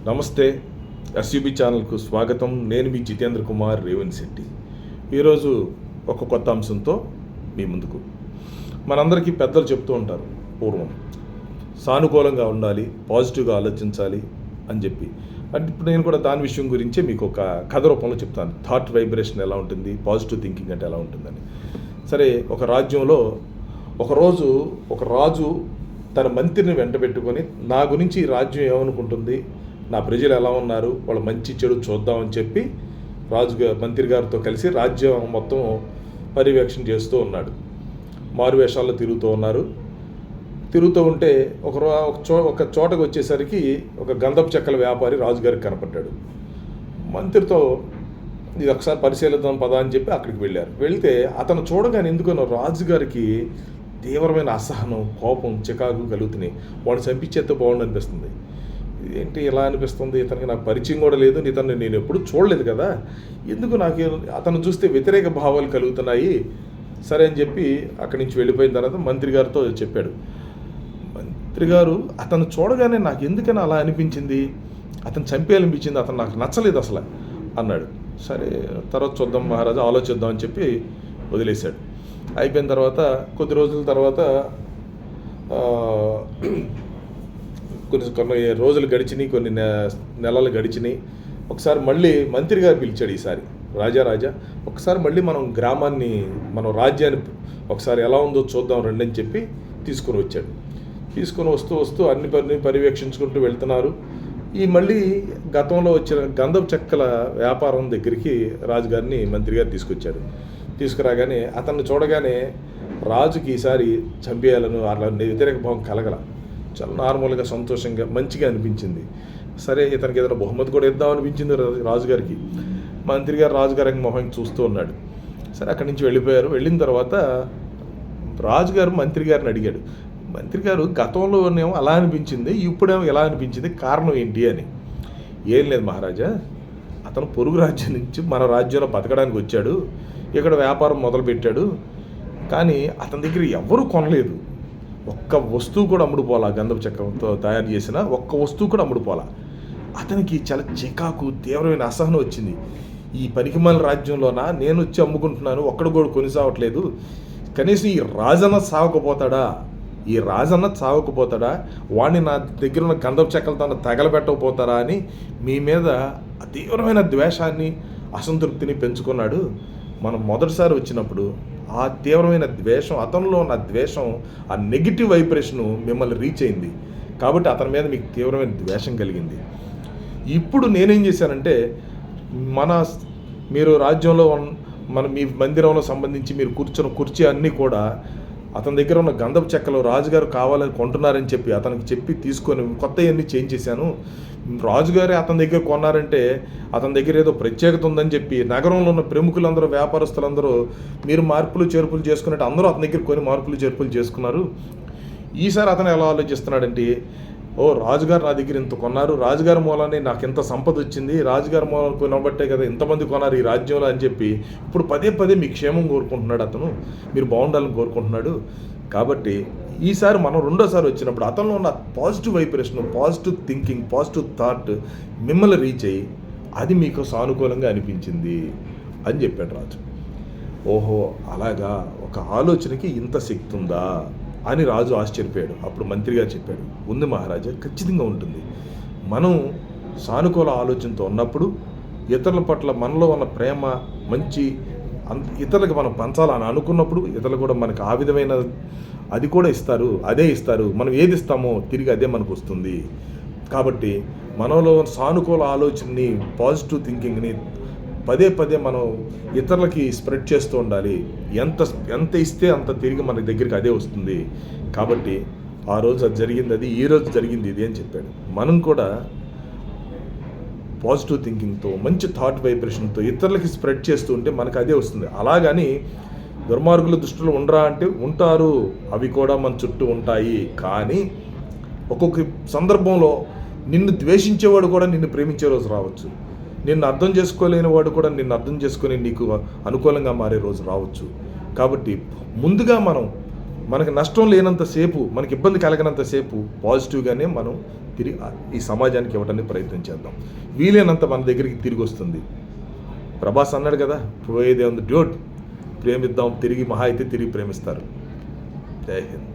నమస్తే. ఎస్యూబీ ఛానల్కు స్వాగతం. నేను మీ జితేంద్ర కుమార్ రేవణశెట్టి. ఈరోజు ఒక కొత్త అంశంతో మీ ముందుకు. మనందరికీ పెద్దలు చెప్తూ ఉంటారు పూర్వం, సానుకూలంగా ఉండాలి, పాజిటివ్గా ఆలోచించాలి అని చెప్పి. అంటే ఇప్పుడు నేను కూడా దాని విషయం గురించే మీకు ఒక కథ రూపంలో చెప్తాను. థాట్ వైబ్రేషన్ ఎలా ఉంటుంది, పాజిటివ్ థింకింగ్ అంటే ఎలా ఉంటుందని. సరే, ఒక రాజ్యంలో ఒకరోజు ఒక రాజు తన మంత్రిని వెంట పెట్టుకొని, నా గురించి ఈ రాజ్యం ఏమనుకుంటుంది, నా ప్రజలు ఎలా ఉన్నారు, వాళ్ళ మంచి చెడు చూద్దామని చెప్పి మంత్రి గారితో కలిసి రాజ్యం మొత్తం పర్యవేక్షణ చేస్తూ ఉన్నాడు. మారువేషాల్లో తిరుగుతూ ఉంటే ఒక చోటకు వచ్చేసరికి ఒక గంధపు చెక్కల వ్యాపారి రాజుగారికి కనపడ్డాడు. మంత్రితో ఇది ఒకసారి పరిశీలిద్దాం పదా అని చెప్పి అక్కడికి వెళ్ళారు. వెళితే అతను చూడగానే ఎందుకనో రాజుగారికి తీవ్రమైన అసహనం, కోపం, చికాకు కలుగుతున్నాయి. వాడిని చంపించేస్తే బాగుండు అనిపిస్తుంది. ఏంటి ఇలా అనిపిస్తుంది, ఇతనికి నాకు పరిచయం కూడా లేదు, ఇతన్ని నేను ఎప్పుడు చూడలేదు కదా, ఎందుకు నాకు అతను చూస్తే వ్యతిరేక భావాలు కలుగుతున్నాయి. సరే అని చెప్పి అక్కడి నుంచి వెళ్ళిపోయిన తర్వాత మంత్రి గారితో చెప్పాడు. మంత్రి గారు, అతను చూడగానే నాకు ఎందుకని అలా అనిపించింది, అతను చంపేయాలనిపించింది, అతను నాకు నచ్చలేదు అసలు అన్నాడు. సరే, తర్వాత చూద్దాం మహారాజా, ఆలోచిద్దాం అని చెప్పి వదిలేశాడు. అయిపోయిన తర్వాత కొద్ది రోజుల తర్వాత కొన్ని రోజులు గడిచినాయి, కొన్ని నెలలు గడిచినాయి. ఒకసారి మళ్ళీ మంత్రి గారు పిలిచాడు. ఈసారి రాజా ఒకసారి మళ్ళీ మన రాజ్యాన్ని ఒకసారి ఎలా ఉందో చూద్దాం రండి అని చెప్పి తీసుకొని వస్తూ అన్ని పర్యవేక్షించుకుంటూ వెళ్తున్నారు. ఈ మళ్ళీ గతంలో వచ్చిన గంధపు చెక్కల వ్యాపారం దగ్గరికి రాజుగారిని మంత్రి గారు తీసుకురాగానే అతన్ని చూడగానే రాజుకి ఈసారి చంపేయాలను అలా వ్యతిరేక భావం కలగల. చాలా నార్మల్గా, సంతోషంగా, మంచిగా అనిపించింది. సరే, ఇతనికి ఏదైనా బహుమతి కూడా ఇద్దాం అనిపించింది రాజుగారికి. మంత్రి గారు రాజుగారికి మొహం చూస్తూ ఉన్నాడు. సరే, అక్కడి నుంచి వెళ్ళిపోయారు. వెళ్ళిన తర్వాత రాజుగారు మంత్రి గారిని అడిగాడు, మంత్రి గారు, గతంలోనేమో అలా అనిపించింది, ఇప్పుడేమో ఎలా అనిపించింది, కారణం ఏంటి అని. ఏం లేదు మహారాజా, అతను పొరుగు రాజ్యం నుంచి మన రాజ్యంలో బతకడానికి వచ్చాడు, ఇక్కడ వ్యాపారం మొదలుపెట్టాడు, కానీ అతని దగ్గర ఎవరూ కొనలేదు. ఒక్క వస్తువు కూడా అమ్ముడుపోలా, గంధపు చెక్కతో తయారు చేసిన ఒక్క వస్తువు కూడా అమ్ముడుపోలా. అతనికి చాలా చికాకు, తీవ్రమైన అసహనం వచ్చింది. ఈ పనికిమాల రాజ్యంలోనా నేను వచ్చి అమ్ముకుంటున్నాను, ఒక్కడు కూడా కొనిసావట్లేదు, కనీసం ఈ రాజన్న సావకపోతాడా, వాడిని నా దగ్గర ఉన్న గంధపు చెక్కలతో తగలబెట్టకపోతారా అని మీ మీద తీవ్రమైన ద్వేషాన్ని, అసంతృప్తిని పెంచుకున్నాడు. మనం మొదటిసారి వచ్చినప్పుడు ఆ తీవ్రమైన ద్వేషం, అతనిలో ఉన్న ద్వేషం, ఆ నెగిటివ్ వైబ్రేషను మిమ్మల్ని రీచ్ అయింది. కాబట్టి అతని మీద మీకు తీవ్రమైన ద్వేషం కలిగింది. ఇప్పుడు నేనేం చేశానంటే, మీరు రాజ్యంలో మీ మందిరంలో సంబంధించి మీరు కూర్చున్న కుర్చీ అన్నీ కూడా అతని దగ్గర ఉన్న గంధపు చెక్కలు రాజుగారు కావాలని కొంటున్నారని చెప్పి అతనికి చెప్పి తీసుకొని కొత్తవన్నీ చేంజ్ చేశాను. రాజుగారే అతని దగ్గర కొన్నారంటే అతని దగ్గర ఏదో ప్రత్యేకత ఉందని చెప్పి నగరంలో ఉన్న ప్రముఖులందరూ, వ్యాపారస్తులందరూ మీరు మార్పులు చేర్పులు చేసుకున్నట్టు అందరూ అతని దగ్గర కొన్ని మార్పులు చేర్పులు చేసుకున్నారు. ఈసారి అతను ఎలా ఆలోచిస్తున్నాడంటే, రాజుగారు నా దగ్గర ఇంత కొన్నారు, రాజుగారి మూలాన్ని నాకు ఎంత సంపద వచ్చింది, రాజుగారి మూలం కొనబట్టే కదా ఇంతమంది కొన్నారు ఈ రాజ్యంలో అని చెప్పి ఇప్పుడు పదే మీ క్షేమం కోరుకుంటున్నాడు, అతను మీరు బాగుండాలని కోరుకుంటున్నాడు. కాబట్టి ఈసారి మనం రెండోసారి వచ్చినప్పుడు అతనిలో ఉన్న positive vibration, positive thinking, positive thought మిమ్మల్ని రీచ్ అయ్యి అది మీకు సానుకూలంగా అనిపించింది అని చెప్పాడు రాజు. ఓహో, అలాగా, ఒక ఆలోచనకి ఇంత శక్తి ఉందా అని రాజు ఆశ్చర్యపోయాడు. అప్పుడు మంత్రి గారు చెప్పాడు, ఉంది మహారాజా, ఖచ్చితంగా ఉంటుంది. మనం సానుకూల ఆలోచనతో ఉన్నప్పుడు ఇతరుల పట్ల మనలో ఉన్న ప్రేమ, మంచి ఇతరులకు మనం పంచాలని అనుకున్నప్పుడు ఇతరులు కూడా మనకు ఆ విధమైన అది కూడా అదే ఇస్తారు. మనం ఏది ఇస్తామో తిరిగి అదే మనకు వస్తుంది. కాబట్టి మనలో సానుకూల ఆలోచనని, పాజిటివ్ థింకింగ్ని పదే మనం ఇతరులకి స్ప్రెడ్ చేస్తూ ఉండాలి. ఎంత ఇస్తే అంత తిరిగి మన దగ్గరికి అదే వస్తుంది. కాబట్టి ఆ రోజు అది జరిగింది, ఈ రోజు జరిగింది ఇది అని చెప్పాడు. మనం కూడా పాజిటివ్ థింకింగ్తో, మంచి థాట్ వైబ్రేషన్తో ఇతరులకి స్ప్రెడ్ చేస్తూ ఉంటే మనకు అదే వస్తుంది. అలాగని దుర్మార్గుల దృష్టిలో ఉండరా అంటే ఉంటారు, అవి కూడా మన చుట్టూ ఉంటాయి. కానీ ఒక్కొక్క సందర్భంలో నిన్ను ద్వేషించేవాడు కూడా నిన్ను ప్రేమించే రోజు రావచ్చు. నిన్ను అర్థం చేసుకోలేని వాడు కూడా నిన్ను అర్థం చేసుకొని నీకు అనుకూలంగా మారే రోజు రావచ్చు. కాబట్టి ముందుగా మనకు నష్టం లేనంతసేపు, మనకి ఇబ్బంది కలగనంతసేపు పాజిటివ్గానే మనం తిరిగి ఈ సమాజానికి ఇవ్వడానికి ప్రయత్నం చేద్దాం. వీలైనంత మన దగ్గరికి తిరిగి వస్తుంది. ప్రభాస్ అన్నాడు కదా, పోయేదే ఉంది డ్యూట్, ప్రేమిద్దాం తిరిగి, మహా అయితే తిరిగి ప్రేమిస్తారు. జై హింద్.